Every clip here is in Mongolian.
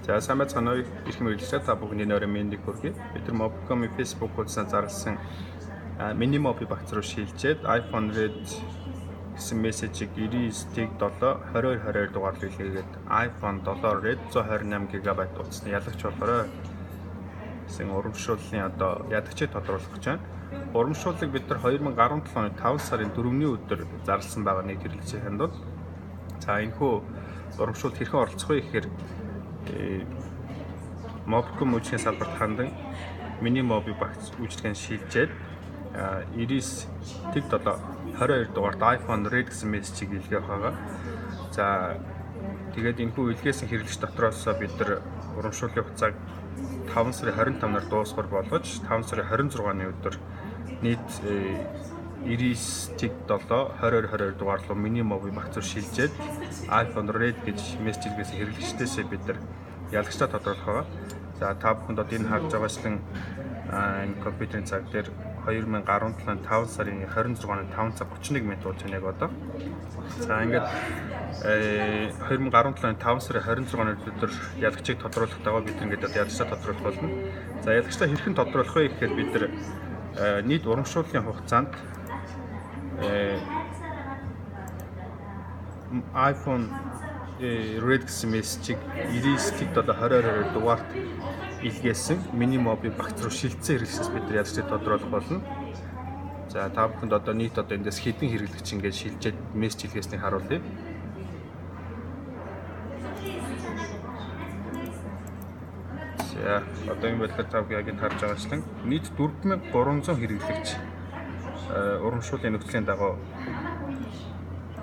За сайн байцгаана уу их мэрэгчлээ та бүхний нойрын мэндийг хүргэе. Бид нар Mobcom-ийн Facebook хуудасаар зарласан mini mobi багц руу шилжээд iPhone Red гэсэн мессежийг 99T7 2222 дугаар хэлгээд iPhone 7 Red 128 GB утасны ялагч болохоор гэсэн урамшууллын одоо ялагчийг тодруулах гэж байна. Урамшууллыг бид нар 2017 оны 5 сарын 4-ний өдөр зарласан байгаа нэг хэрэглэгчийн хандвал. За энэхүү урамшуулт хэрхэн оролцох вэ гэхээр Mobcom үйлчлийн салбарт хандан mini mobi багц үйлчлэгээ шилжээд 99T7 22 дугаарт iPhone Red гэсэн мессежийг илгээх байгаа. За тэгээд энэхүү илгээсэн хэрэглэгч дотроос бид нар урамшууллын хугацааг 5 сарын 25-наар дуусгар болгож 5 сарын 26-ны өдөр нийт 99T7 2222 дугаар руу mini mobi багц руу шилжээд iPhone Red гэж мессеж илгээсэн хэрэглэгчдээсээ бид нар ялагчдаа тодруулах байгаа. За та бүхэнд одоо энэ харж байгаачлан энэ компьютерийн цаг дээр 2017 оны 5 сарын 26-ны 5 цаг 31 минут болж байна яг одоо. За ингээд 2017 оны 5 сарын 26-ны өдөр ялагчийг тодруулахдаа бид ингээд одоо ялагчдаа тодруулах болно. За ялагчдаа хэрхэн тодруулах вэ гэхээр бид нар нийт урамшууллын хугацаанд iPhone Red гэсэн мессежийг 99T7 2222 дугаарт илгээсэн mini mobi багц руу шилжсэн хэрэглэгчээс бид нар ялагчийг тодруулах болно. За та бүхэнд одоо нийт одоо эндээс хэдэн хэрэглэгч ингээд шилжээд мессеж илгээснийг харуулъя. За одоо энэ байдлаар та бүхэн харж байгаачлан нийт 4300 хэрэглэгч урамшууллын нөхцөлийн дагуу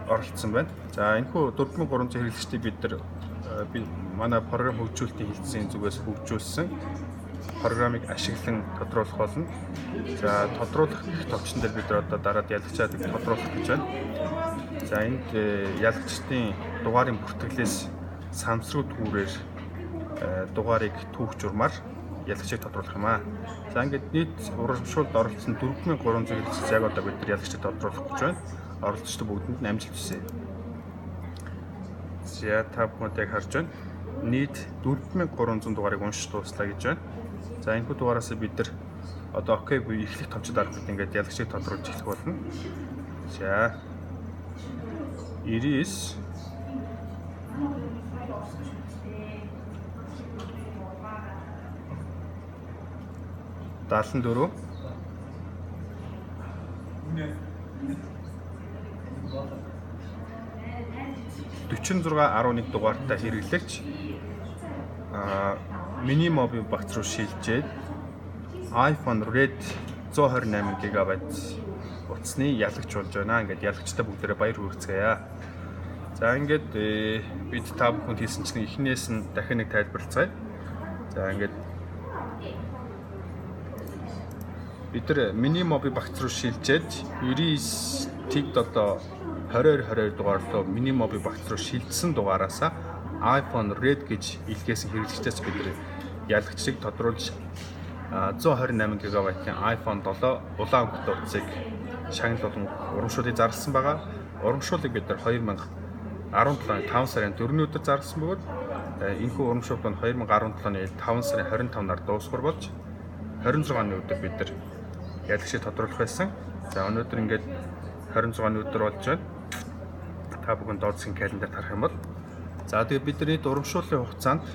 оролцсон байна. За энэхүү 4300 хэрэглэгчдийг бид нар манай програм хөгжүүлэлтийн хэлтсийн зүгээс хөгжүүлсэн програмыг ашиглан тодруулах болно. За тодруулах товчон дээр бид нар одоо дараад ялагчаад тодруулах гэж байна. За энд ялагчдын дугаарын бүртгэлээс самсруу түүрээр дугаарыг түүх журмаар ялагчийг тодруулах юм аа. За ингээд нийт урамшуулалд оролцсон 4300 хэрэглэгч яг одоо бид нар ялагчийг тодруулах гэж байна. Оролцогчдод бүгдэнд нь амжилт хүсье. За та бүхэнд яг харж байна. Нийт 4300 дугаарыг уншиж дууслаа гэж байна. За энэхүү дугаараас бид нар одоо окей буюу эхлэх товчод аргад ингээд ялагчийг тодруулж эхлэх болно. За 99 74 4611 дугаартай хэрэглэгч mini mobi багц руу шилжээд iPhone Red 128 GB утасны ялагч болж байна. Ингээд ялагчтай бүгдээрээ баяр хүргэцгээе. За ингээд бид та бүхэнд хийсэнчлэн эхнээс нь дахин нэг тайлбарлацгаая. За ингээд бид нар mini mobi багц руу шилжээд 99T7 2222 дугаар руу mini mobi багц руу шилжсэн дугаараасаа iPhone Red гэж илгээсэн хэрэглэгчдээс бид нар ялагчийг тодруулж 128 GB-ийн iPhone 7 улаан өнгөтэй утсыг шагнал болон урамшууллыг зарласан байгаа. Урамшууллыг бид нар 2017 оны 5 сарын 4-ний өдөр зарласан бөгөөд энэхүү урамшуулал нь 2017 оны 5 сарын 25-наар дуусгар болж 26-ны өдөр бид нар ялагчийг тодруулах байсан. За өнөөдөр ингээд 26-ны өдөр болж байна. Та бүхэн доод засгийн календарт харах юм бол за тэгээд бидний урамшууллын хугацаанд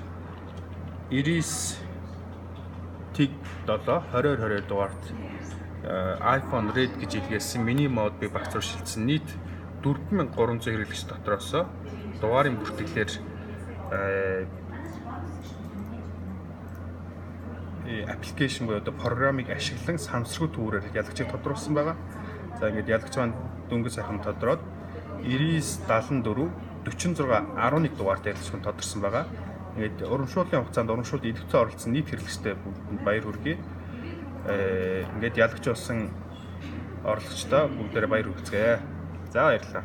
99T7 2222 дугаарт iPhone Red гэж илгээсэн mini mobi багц руу шилжсэн нийт 4300 хэрэглэгч дотроос дугаарын бүртгэлээр аппликейшн буюу одоо програмыг ашиглан самсруу түүрээр ялагчийг тодруулсан байгаа. За ингээд ялагч маань дөнгөж сайхан тодроод 9974 4611 дугаартай ялагчид тодорсон байгаа. Ингээд урамшууллын хугацаанд урамшуулалд идэвхтэй оролцсон нийт хэрэглэгчтэй бүгдэнд баяр хүргэе. Ингээд ялагч болсон орлогчдоо бүгдээрээ баяр хүргэцгээе. За баярлалаа.